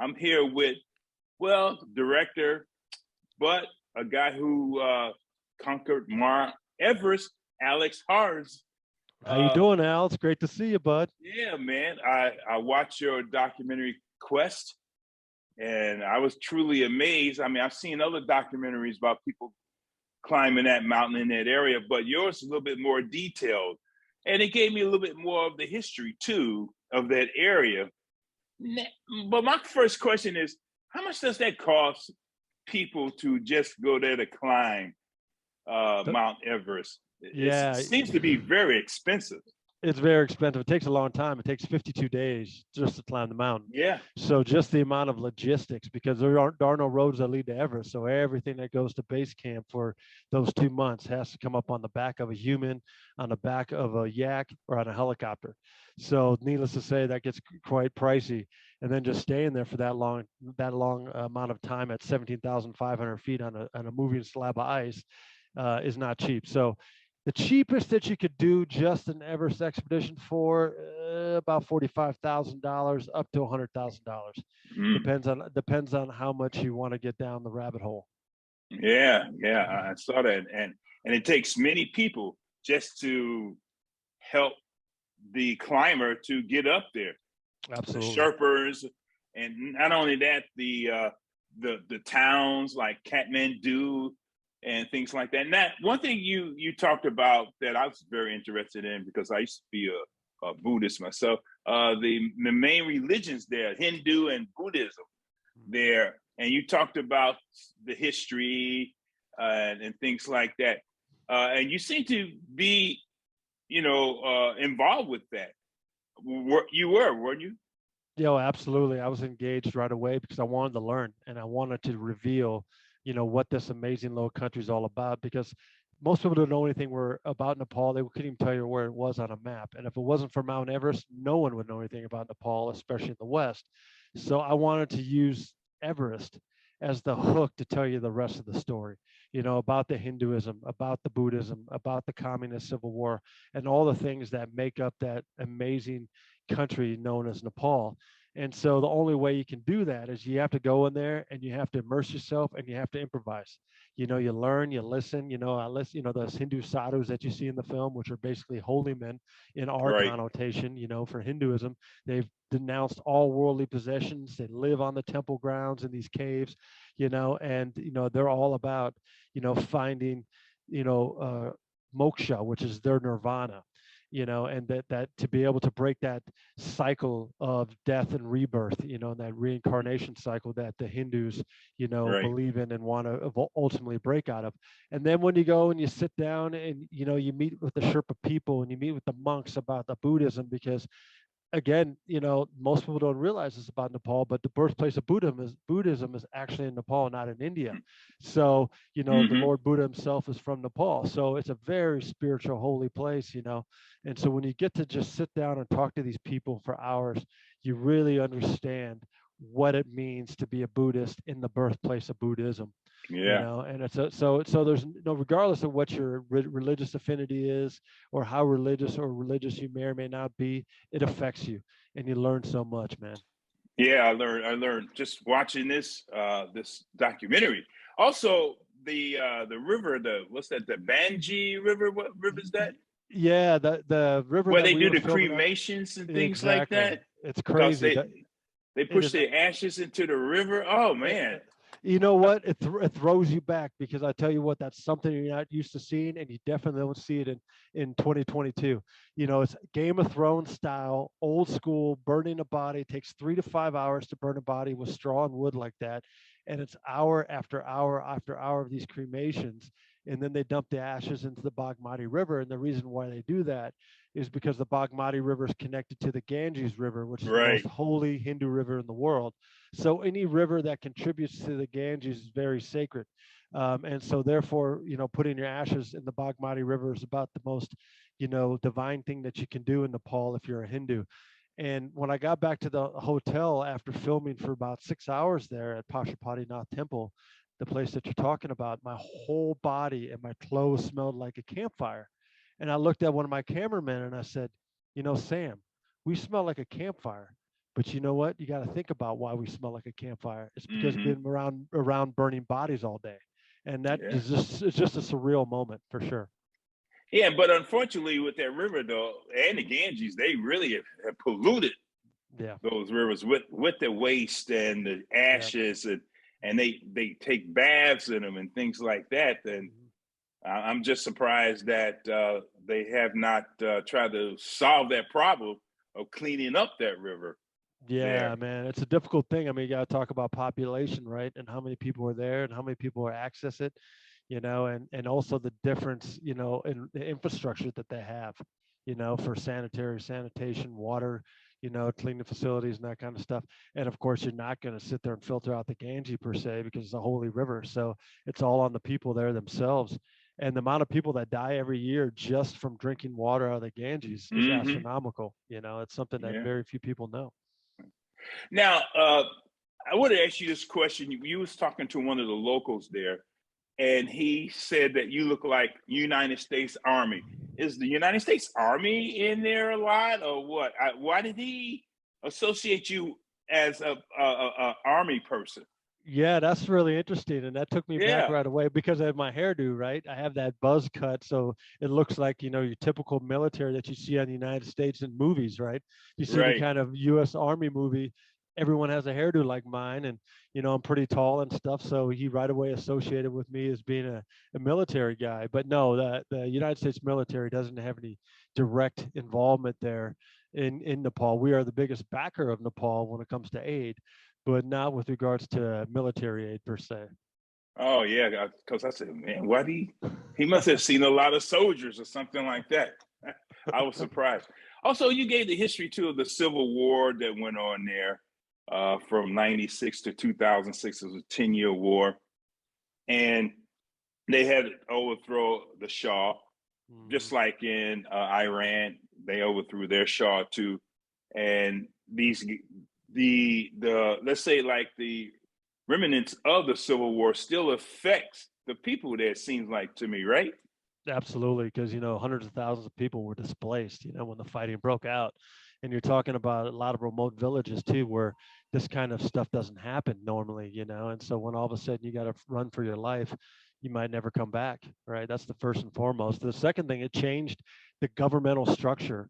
I'm here with, well, director, but a guy who conquered Mount Everest, Alex Harz. How you doing, Al? It's great to see you, bud. Yeah, man. I watched your documentary Quest, and I was truly amazed. I mean, I've seen other documentaries about people climbing that mountain in that area, but yours is a little bit more detailed. And it gave me a little bit more of the history, too, of that area. But my first question is, how much does that cost people to just go there to climb Mount Everest? Yeah, It seems to be very expensive. it's very expensive. It takes a long time. It takes 52 days just to climb the mountain. Yeah. So just the amount of logistics, because there are no roads that lead to Everest. So everything that goes to base camp for those 2 months has to come up on the back of a human, on the back of a yak, or on a helicopter. So needless to say, that gets quite pricey. And then just staying there for that long amount of time at 17,500 feet on a moving slab of ice is not cheap. So the cheapest that you could do just an Everest expedition for about $45,000 up to $100,000. Depends on how much you want to get down the rabbit hole. Yeah, I saw that, and it takes many people just to help the climber to get up there. Absolutely. The Sherpers, and not only that, the towns like Kathmandu and things like that. And that one thing you talked about that I was very interested in, because I used to be a Buddhist myself. The main religions there, Hindu and Buddhism, there, and you talked about the history and things like that. And you seem to be, involved with that. You were, weren't you? Yeah, absolutely. I was engaged right away because I wanted to learn and I wanted to reveal, what this amazing little country is all about, because most people don't know anything about Nepal. They couldn't even tell you where it was on a map. And if it wasn't for Mount Everest, no one would know anything about Nepal, especially in the West. So I wanted to use Everest as the hook to tell you the rest of the story, about the Hinduism, about the Buddhism, about the communist civil war, and all the things that make up that amazing country known as Nepal. And so the only way you can do that is you have to go in there and you have to immerse yourself and you have to improvise. You learn, you listen, I listen, those Hindu sadhus that you see in the film, which are basically holy men in our Right. connotation, for Hinduism. They've denounced all worldly possessions. They live on the temple grounds in these caves, and, they're all about, finding, moksha, which is their nirvana. And that to be able to break that cycle of death and rebirth, and that reincarnation cycle that the Hindus, Right. believe in and want to ultimately break out of. And then when you go and you sit down and, you meet with the Sherpa people and you meet with the monks about the Buddhism, because again, most people don't realize it's about Nepal, but the birthplace of Buddhism is actually in Nepal, not in India. So, the Lord Buddha himself is from Nepal. So it's a very spiritual, holy place, And so when you get to just sit down and talk to these people for hours, you really understand what it means to be a Buddhist in the birthplace of Buddhism. Yeah. And it's so there's regardless of what your religious affinity is or how religious you may or may not be, it affects you and you learn so much, man. Yeah, I learned just watching this documentary. Also, the river, what's that? The Banji River. What river is that? Yeah, the river where that they we do were the filming cremations and things like exactly. that. It's Because crazy. they push their ashes into the river. Oh man. You know what? It throws you back, because I tell you what, that's something you're not used to seeing, and you definitely don't see it in 2022. It's Game of Thrones style, old school, burning a body. It takes 3 to 5 hours to burn a body with straw and wood like that, and it's hour after hour after hour of these cremations, and then they dump the ashes into the Bagmati River. And the reason why they do that is because the Bagmati River is connected to the Ganges River, which is the most holy Hindu river in the world. So any river that contributes to the Ganges is very sacred. And so therefore, putting your ashes in the Bagmati River is about the most, divine thing that you can do in Nepal if you're a Hindu. And when I got back to the hotel after filming for about 6 hours there at Pashupatinath Temple, the place that you're talking about, my whole body and my clothes smelled like a campfire. And I looked at one of my cameramen and I said, Sam, we smell like a campfire, But you know what? You got to think about why we smell like a campfire. It's because we've Hmm. been around burning bodies all day, and that Yeah. is just it's just a surreal moment for sure. Yeah, but unfortunately, with that river though, and the Ganges, they really have polluted Yeah, those rivers with the waste and the yeah. ashes, and they take baths in them and things like that. And Mhm. I'm just surprised that they have not tried to solve that problem of cleaning up that river Yeah, there. man, it's a difficult thing. I mean, you got to talk about population, right? And how many people are there and how many people are access it, and also the difference, in the infrastructure that they have, for sanitary, sanitation, water, cleaning facilities and that kind of stuff. And of course, you're not going to sit there and filter out the Ganges per se because it's a holy river. So it's all on the people there themselves. And the amount of people that die every year just from drinking water out of the Ganges is Hmm. astronomical. It's something that Yeah. very few people know. Now, I would ask you this question. You was talking to one of the locals there, and he said that you look like United States Army. Is the United States Army in there a lot, or what? Why did he associate you as a Army person? Yeah, that's really interesting. And that took me back Yeah, right away because I have my hairdo, right? I have that buzz cut. So it looks like, your typical military that you see on the United States in movies, right? You see any right. kind of US Army movie, everyone has a hairdo like mine. And, I'm pretty tall and stuff. So he right away associated with me as being a military guy. But no, the United States military doesn't have any direct involvement there in Nepal. We are the biggest backer of Nepal when it comes to aid, but not with regards to military aid per se. Oh yeah, because I said, man, what he must have seen a lot of soldiers or something like that. I was surprised. Also, you gave the history too of the Civil War that went on there from '96 to 2006. It was a 10-year war, and they had to overthrow the Shah, just Mhm. like in Iran, they overthrew their Shah too. And the let's say like the remnants of the Civil War still affects the people there. It seems like to me, right? Absolutely, because hundreds of thousands of people were displaced. When the fighting broke out, and you're talking about a lot of remote villages too, where this kind of stuff doesn't happen normally. And so when all of a sudden you got to run for your life, you might never come back. Right? That's the first and foremost. The second thing, it changed the governmental structure.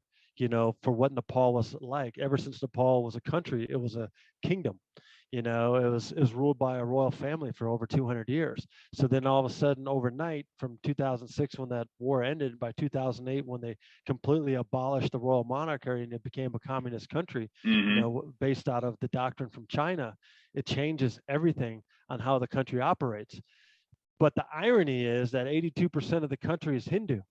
For what Nepal was like. Ever since Nepal was a country, it was a kingdom. It was ruled by a royal family for over 200 years. So then all of a sudden, overnight, from 2006 when that war ended, by 2008 when they completely abolished the royal monarchy and it became a communist country, Mm-hmm. based out of the doctrine from China, it changes everything on how the country operates. But the irony is that 82% of the country is Hindu.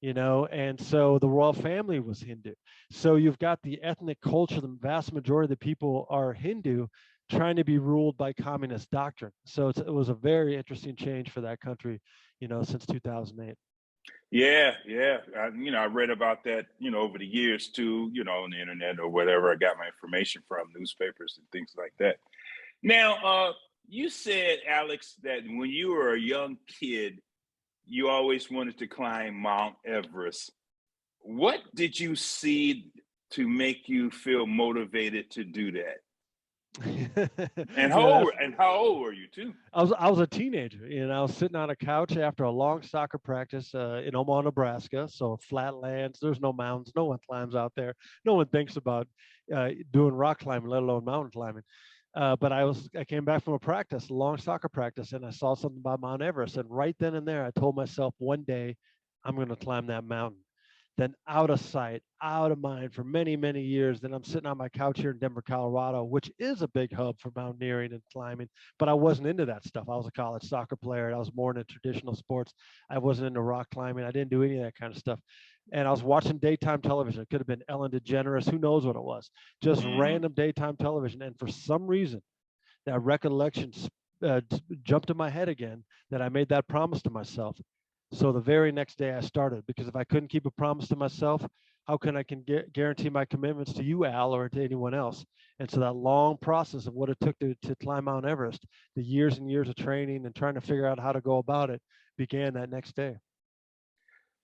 And so the royal family was Hindu. So you've got the ethnic culture, the vast majority of the people are Hindu, trying to be ruled by communist doctrine. So it was a very interesting change for that country, since 2008. Yeah, yeah. I read about that, over the years too, on the internet or whatever. I got my information from newspapers and things like that. Now, you said, Alex, that when you were a young kid, you always wanted to climb Mount Everest. What did you see to make you feel motivated to do that? And Yeah, that's how old were you too? I was a teenager, and I was sitting on a couch after a long soccer practice in Omaha, Nebraska. So flatlands, there's no mountains, no one climbs out there. No one thinks about doing rock climbing, let alone mountain climbing. But I came back from a long soccer practice, and I saw something about Mount Everest. And right then and there, I told myself one day I'm going to climb that mountain. Then out of sight, out of mind for many, many years. Then I'm sitting on my couch here in Denver, Colorado, which is a big hub for mountaineering and climbing. But I wasn't into that stuff. I was a college soccer player. I was more into traditional sports. I wasn't into rock climbing. I didn't do any of that kind of stuff. And I was watching daytime television. It could have been Ellen DeGeneres. Who knows what it was? Just Mm-hmm. random daytime television. And for some reason, that recollection jumped in my head again that I made that promise to myself. So the very next day I started, because if I couldn't keep a promise to myself, how can I guarantee my commitments to you, Al, or to anyone else? And so that long process of what it took to climb Mount Everest, the years and years of training and trying to figure out how to go about it, began that next day.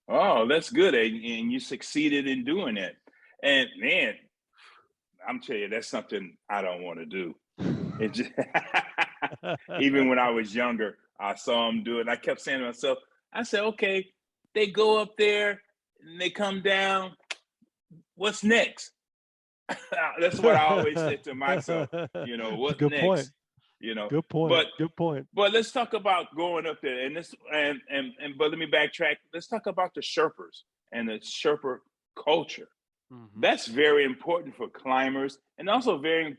Oh, that's good. And you succeeded in doing that. And man, I'm telling you, that's something I don't want to do. It just, even when I was younger, I saw them do it. And I kept saying to myself, I said, okay, they go up there and they come down. What's next? That's what I always said to myself. You know, what's Good next? point. You know, Good point. Good point. But let's talk about going up there, and but let me backtrack. Let's talk about the Sherpas and the Sherpa culture. Mm-hmm. That's very important for climbers, and also very,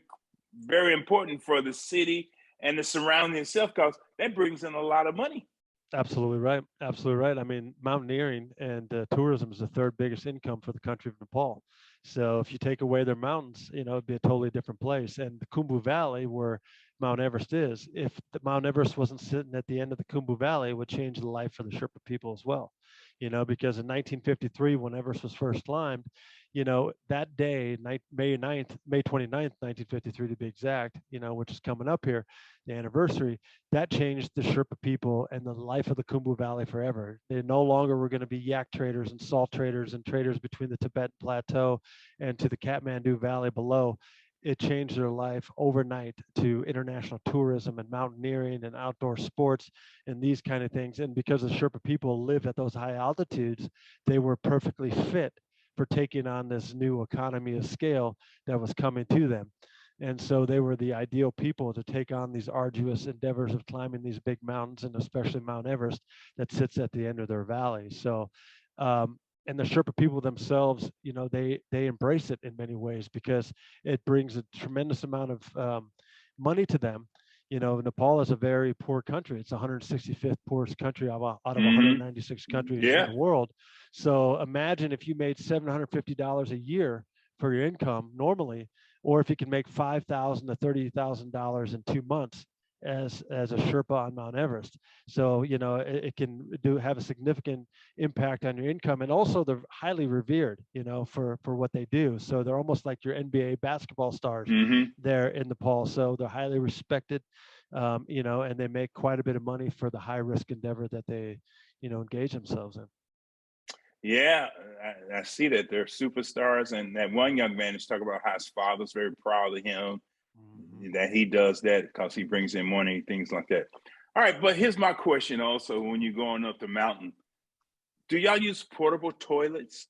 very important for the city and the surrounding itself, because that brings in a lot of money. Absolutely right. Absolutely right. I mean, mountaineering and tourism is the third biggest income for the country of Nepal. So if you take away their mountains, you know, it'd be a totally different place. And the Khumbu Valley, where Mount Everest is, if the Mount Everest wasn't sitting at the end of the Khumbu Valley, it would change the life for the Sherpa people as well. You know, because in 1953, when Everest was first climbed, you know, that day, May 29th, 1953 to be exact, you know, which is coming up here, the anniversary, that changed the Sherpa people and the life of the Khumbu Valley forever. They no longer were going to be yak traders and salt traders and traders between the Tibetan Plateau and to the Kathmandu Valley below. It changed their life overnight to international tourism and mountaineering and outdoor sports and these kind of things. And because the Sherpa people lived at those high altitudes, they were perfectly fit for taking on this new economy of scale that was coming to them. And so they were the ideal people to take on these arduous endeavors of climbing these big mountains, and especially Mount Everest that sits at the end of their valley. So, and the Sherpa people themselves, you know, they embrace it in many ways because it brings a tremendous amount of money to them. You know, Nepal is a very poor country. It's 165th poorest country out of 196 countries in the world. So imagine if you made $750 a year for your income normally, or if you can make $5,000 to $30,000 in 2 months as a Sherpa on Mount Everest. So, you know, it can have a significant impact on your income. And also they're highly revered, you know, for what they do. So they're almost like your NBA basketball stars there in Nepal. So they're highly respected, you know, and they make quite a bit of money for the high risk endeavor that they, you know, engage themselves in. Yeah, I see that they're superstars. And that one young man is talking about how his father's very proud of him, that he does that because he brings in money, things like that. All right, but here's my question also, when you're going up the mountain, do y'all use portable toilets?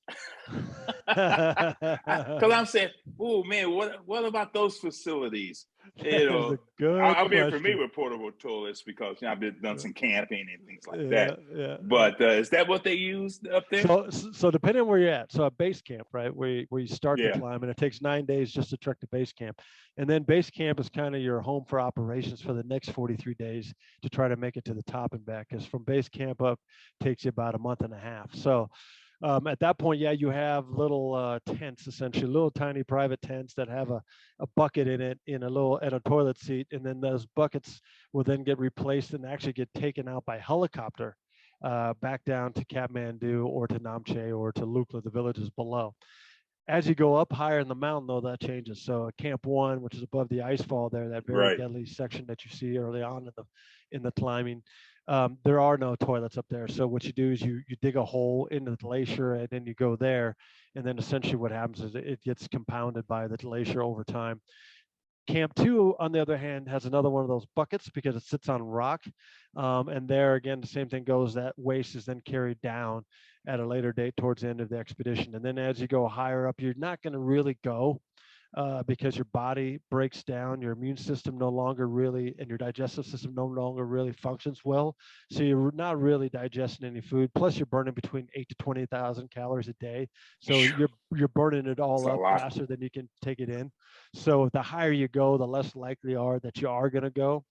Because I'm saying, oh man, what about those facilities? You know, I've been familiar with portable toilets because, you know, I've done some camping and things like that. But is that what they use up there? So depending on where you're at, so at base camp, right, where you start the climb, and it takes 9 days just to trek to base camp, and then base camp is kind of your home for operations for the next 43 days to try to make it to the top and back. Because from base camp up takes you about a month and a half. So at that point, yeah, you have little tents, essentially little tiny private tents that have a bucket in it, in a toilet seat, and then those buckets will then get replaced and actually get taken out by helicopter back down to Kathmandu or to Namche or to Lukla, the villages below. As you go up higher in the mountain, though, that changes. So Camp 1, which is above the ice fall there, that very deadly section that you see early on in the climbing, there are no toilets up there. So what you do is you dig a hole into the glacier, and then you go there. And then essentially what happens is it gets compounded by the glacier over time. Camp 2, on the other hand, has another one of those buckets because it sits on rock. And there again, the same thing goes, that waste is then carried down at a later date towards the end of the expedition. And then as you go higher up, you're not going to really go because your body breaks down, your immune system no longer really, and your digestive system no longer really functions well. So you're not really digesting any food. Plus you're burning between 8 to 20,000 calories a day. So you're burning it all up faster than you can take it in. So the higher you go, the less likely are that you are going to go.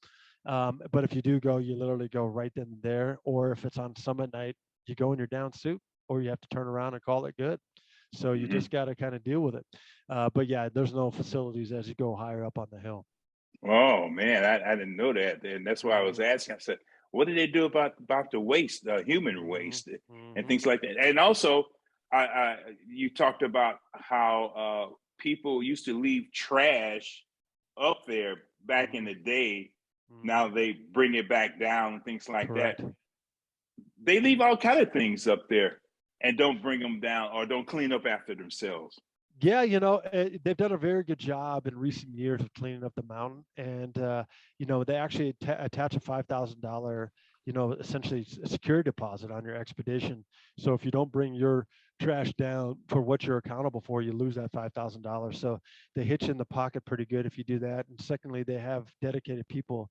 But if you do go, you literally go right then and there. Or if it's on summit night, you go in your down suit, or you have to turn around and call it good. So you just got to kind of deal with it. But yeah, there's no facilities as you go higher up on the hill. Oh man, I didn't know that. And that's why I was asking. I said, what do they do about the waste, the human waste and things like that? And also, you talked about how people used to leave trash up there back in the day. Now they bring it back down, things like that. They leave all kind of things up there and don't bring them down or don't clean up after themselves. Yeah, they've done a very good job in recent years of cleaning up the mountain, and they actually attach a $5,000, essentially a security deposit on your expedition. So if you don't bring your trash down for what you're accountable for, you lose that $5,000. So they hit you in the pocket pretty good if you do that. And secondly, they have dedicated people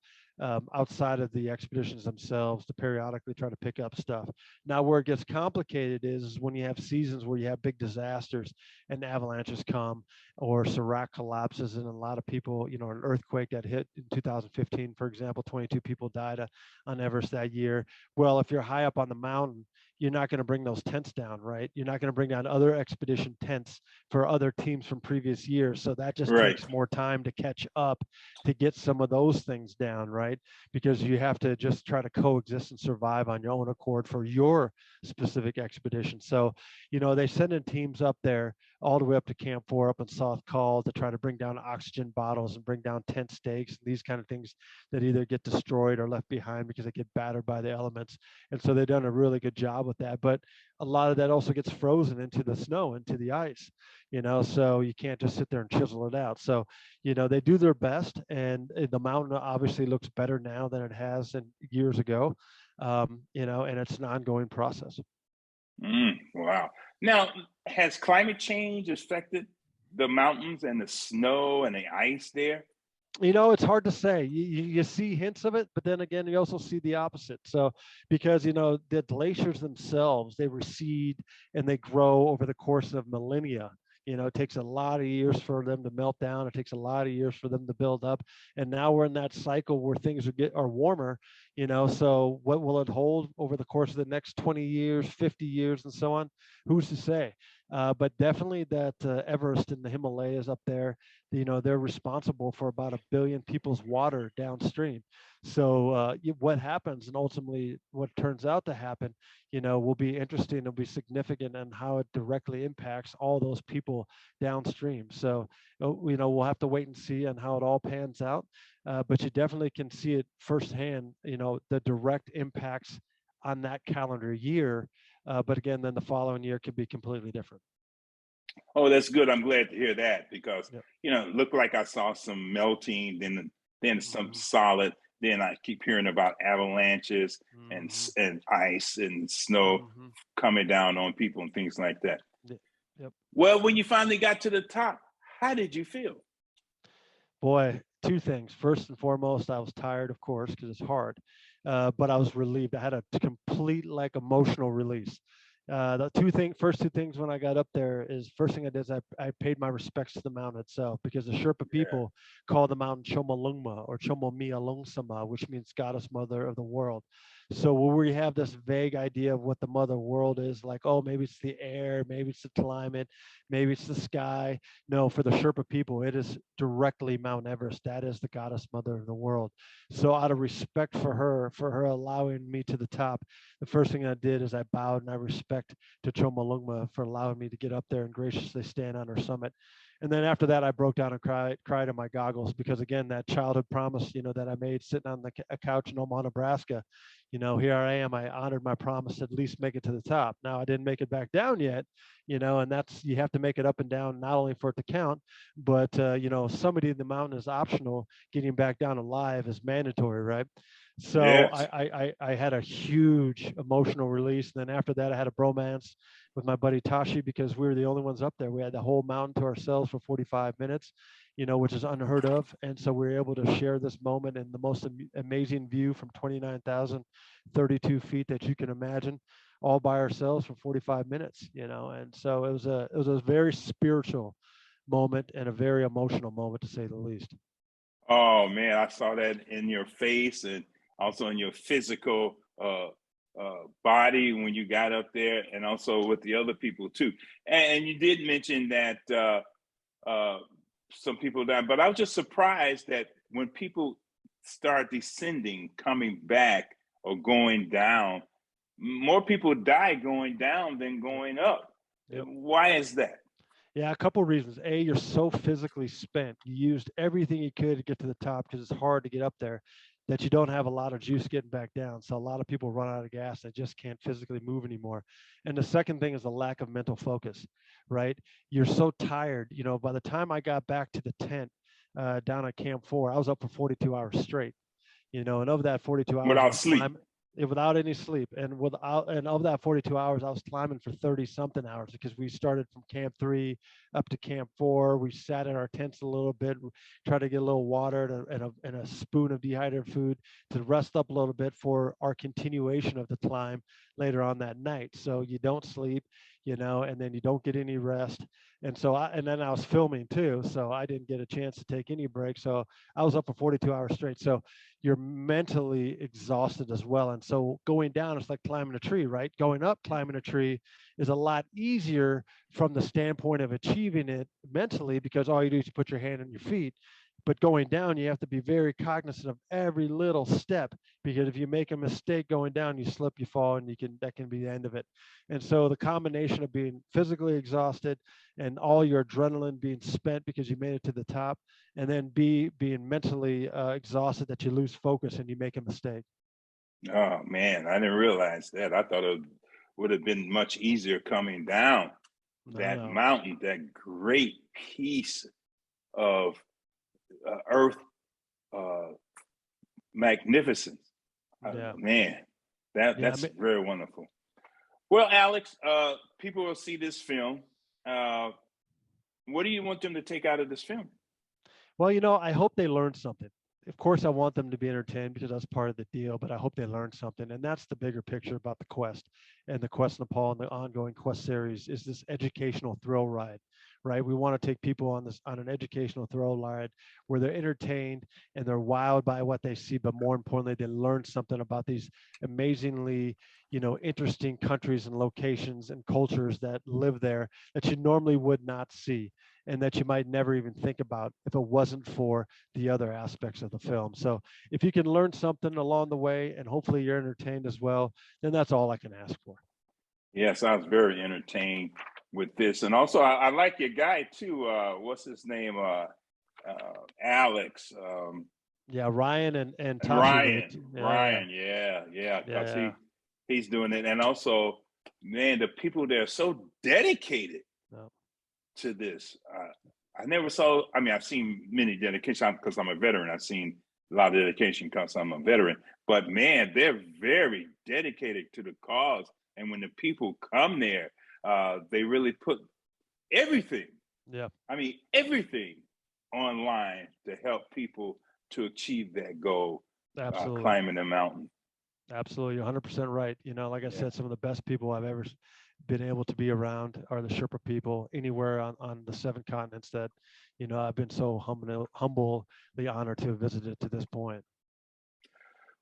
outside of the expeditions themselves to periodically try to pick up stuff. Now, where it gets complicated is when you have seasons where you have big disasters and avalanches come, or Serac collapses, and a lot of people, an earthquake that hit in 2015, for example, 22 people died on Everest that year. Well, if you're high up on the mountain, you're not going to bring those tents down, right? You're not going to bring down other expedition tents for other teams from previous years. So that just Right. takes more time to catch up to get some of those things down, right? Because you have to just try to coexist and survive on your own accord for your specific expedition. So, they send in teams up there all the way up to Camp 4 up in South Call to try to bring down oxygen bottles and bring down tent stakes and these kind of things that either get destroyed or left behind because they get battered by the elements. And so they've done a really good job with that. But a lot of that also gets frozen into the snow, into the ice, so you can't just sit there and chisel it out. So, they do their best, and the mountain obviously looks better now than it has in years ago, and it's an ongoing process. Wow. Now, has climate change affected the mountains and the snow and the ice there? It's hard to say. You see hints of it, but then again, you also see the opposite. So, because the glaciers themselves, they recede and they grow over the course of millennia. It takes a lot of years for them to melt down. It takes a lot of years for them to build up. And now we're in that cycle where things are warmer. So what will it hold over the course of the next 20 years, 50 years, and so on? Who's to say? But definitely that Everest and the Himalayas up there, they're responsible for about 1 billion people's water downstream. So what happens and ultimately what turns out to happen, will be interesting. It'll be significant and how it directly impacts all those people downstream. So, we'll have to wait and see on how it all pans out. But you definitely can see it firsthand, the direct impacts on that calendar year. But again, then the following year could be completely different. Oh, that's good. I'm glad to hear that because, Yep. it looked like I saw some melting, then some Mm-hmm. solid. Then I keep hearing about avalanches and Mm-hmm. and ice and snow Mm-hmm. coming down on people and things like that. Yep. Well, when you finally got to the top, how did you feel? Boy, two things. First and foremost, I was tired, of course, because it's hard, but I was relieved. I had a complete emotional release. First two things when I got up there is first thing I did is I paid my respects to the mountain itself because the Sherpa Yeah. people call the mountain Chomolungma or Chomomia, which means Goddess Mother of the World. So when we have this vague idea of what the Mother World is, like, oh, maybe it's the air, maybe it's the climate, maybe it's the sky. No, for the Sherpa people, it is directly Mount Everest. That is the Goddess Mother of the World. So out of respect for her allowing me to the top, the first thing I did is I bowed and I respect to Chomolungma for allowing me to get up there and graciously stand on her summit. And then after that, I broke down and cried in my goggles because again, that childhood promise, that I made sitting on a couch in Omaha, Nebraska, here I am. I honored my promise to at least make it to the top. Now I didn't make it back down yet, and that's, you have to make it up and down, not only for it to count, but, summiting the mountain is optional. Getting back down alive is mandatory, right? So Yes. I had a huge emotional release. And then after that, I had a bromance with my buddy Tashi because we were the only ones up there. We had the whole mountain to ourselves for 45 minutes, which is unheard of. And so we were able to share this moment and the most amazing view from 29,032 feet that you can imagine, all by ourselves for 45 minutes, and so it was a very spiritual moment and a very emotional moment, to say the least. Oh man, I saw that in your face and also in your physical body when you got up there, and also with the other people too. And you did mention that uh, some people died, but I was just surprised that when people start descending, coming back or going down, more people die going down than Yep. going up. Yep. Why is that? Yeah, a couple of reasons. A, you're so physically spent. You used everything you could to get to the top because it's hard to get up there. that you don't have a lot of juice getting back down. So a lot of people run out of gas. They just can't physically move anymore. And the second thing is the lack of mental focus, right? You're so tired. You know, by the time I got back to the tent down at Camp 4, I was up for 42 hours straight. You know, and of that 42 hours, Without sleep. Without any sleep, and of that 42 hours, I was climbing for 30 something hours, because we started from Camp 3 up to Camp 4. We sat in our tents a little bit, tried to get a little water and a spoon of dehydrated food to rest up a little bit for our continuation of the climb later on that night. So you don't sleep, you know, and then you don't get any rest. And so then I was filming too, so I didn't get a chance to take any break. So I was up for 42 hours straight. So you're mentally exhausted as well. And so going down, it's like climbing a tree, right? Going up, climbing a tree is a lot easier from the standpoint of achieving it mentally, because all you do is you put your hand on your feet. But going down, you have to be very cognizant of every little step, because if you make a mistake going down, you slip, you fall, and that can be the end of it. And so the combination of being physically exhausted and all your adrenaline being spent because you made it to the top, and then being mentally exhausted that you lose focus and you make a mistake. Oh man, I didn't realize that. I thought it would have been much easier coming down that mountain, that great piece of earth magnificence. Man, that's very wonderful. Well, Alex, people will see this film. What do you want them to take out of this film? Well, you know, I hope they learn something. Of course, I want them to be entertained, because that's part of the deal, but I hope they learn something. And that's the bigger picture about the quest, and the Quest Nepal and the ongoing quest series is this educational thrill ride, right? We want to take people on an educational thrill ride where they're entertained and they're wowed by what they see, but more importantly, they learn something about these amazingly, you know, interesting countries and locations and cultures that live there that you normally would not see, and that you might never even think about if it wasn't for the other aspects of the film. So if you can learn something along the way, and hopefully you're entertained as well, then that's all I can ask for. Yes, I was very entertained with this. And also, I like your guy too. What's his name? Alex. Ryan and Tashi. Ryan, yeah. Because he's doing it. And also, man, the people there are so dedicated to this. I've seen many dedication because I'm a veteran. I've seen a lot of dedication because I'm a veteran. But man, they're very dedicated to the cause. And when the people come there, they really put everything, everything online to help people to achieve that goal. Absolutely. Climbing the mountain. Absolutely, 100% right. You know, like I said, some of the best people I've ever been able to be around are the Sherpa people anywhere on the 7 continents that, you know, I've been so humbly honored to have visited to this point.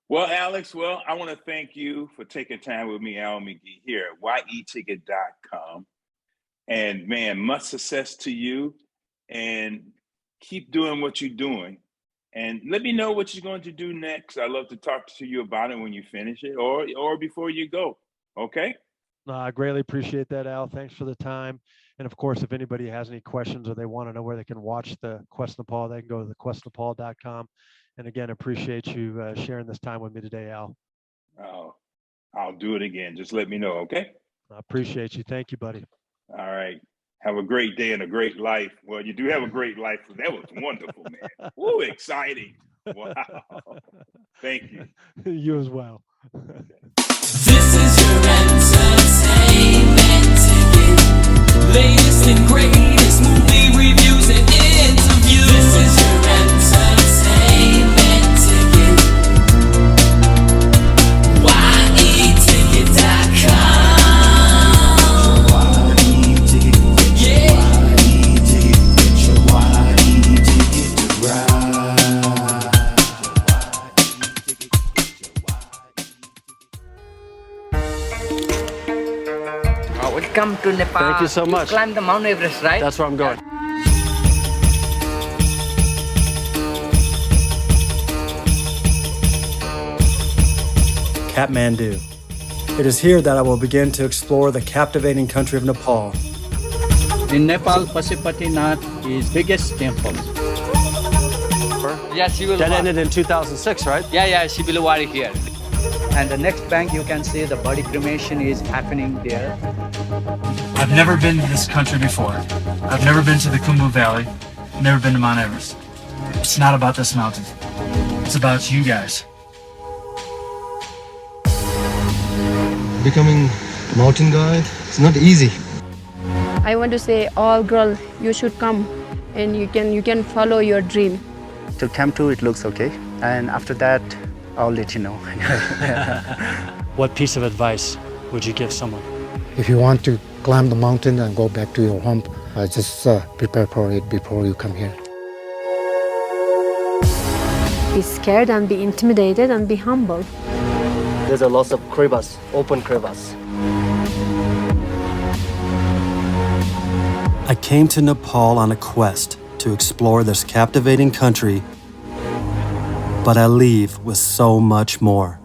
Well, Alex, I want to thank you for taking time with me, Al McGee, here at yeticket.com. And man, much success to you, and keep doing what you're doing. And let me know what you're going to do next. I'd love to talk to you about it when you finish it, or before you go. Okay? No, I greatly appreciate that, Al. Thanks for the time. And of course, if anybody has any questions or they want to know where they can watch the Quest Nepal, they can go to thequestnepal.com. And again, appreciate you sharing this time with me today, Al. Oh, I'll do it again. Just let me know, okay? I appreciate you. Thank you, buddy. All right. Have a great day and a great life. Well, you do have a great life. That was wonderful, man. Woo, exciting. Wow. Thank you. You as well. This is your entertainment ticket. Latest and greatest movie reviews and interviews. This is your entertainment ticket. yeticket.com. Welcome to Nepal. Thank you so much. You climb the Mount Everest, right? That's where I'm going. Kathmandu. It is here that I will begin to explore the captivating country of Nepal. In Nepal, Pashupatinath is biggest temple. Yeah, she will That walk. ended in 2006, right? Yeah, she will work here. And the next bank, you can see the body cremation is happening there. I've never been to this country before. I've never been to the Khumbu Valley. Never been to Mount Everest. It's not about this mountain. It's about you guys. Becoming mountain guide, it's not easy. I want to say, all girls, you should come and you can follow your dream. Till Camp 2, it looks okay. And after that, I'll let you know. What piece of advice would you give someone? If you want to climb the mountain and go back to your home, just prepare for it before you come here. Be scared and be intimidated and be humble. There's a lot of crevasse, open crevasse. I came to Nepal on a quest to explore this captivating country, but I leave with so much more.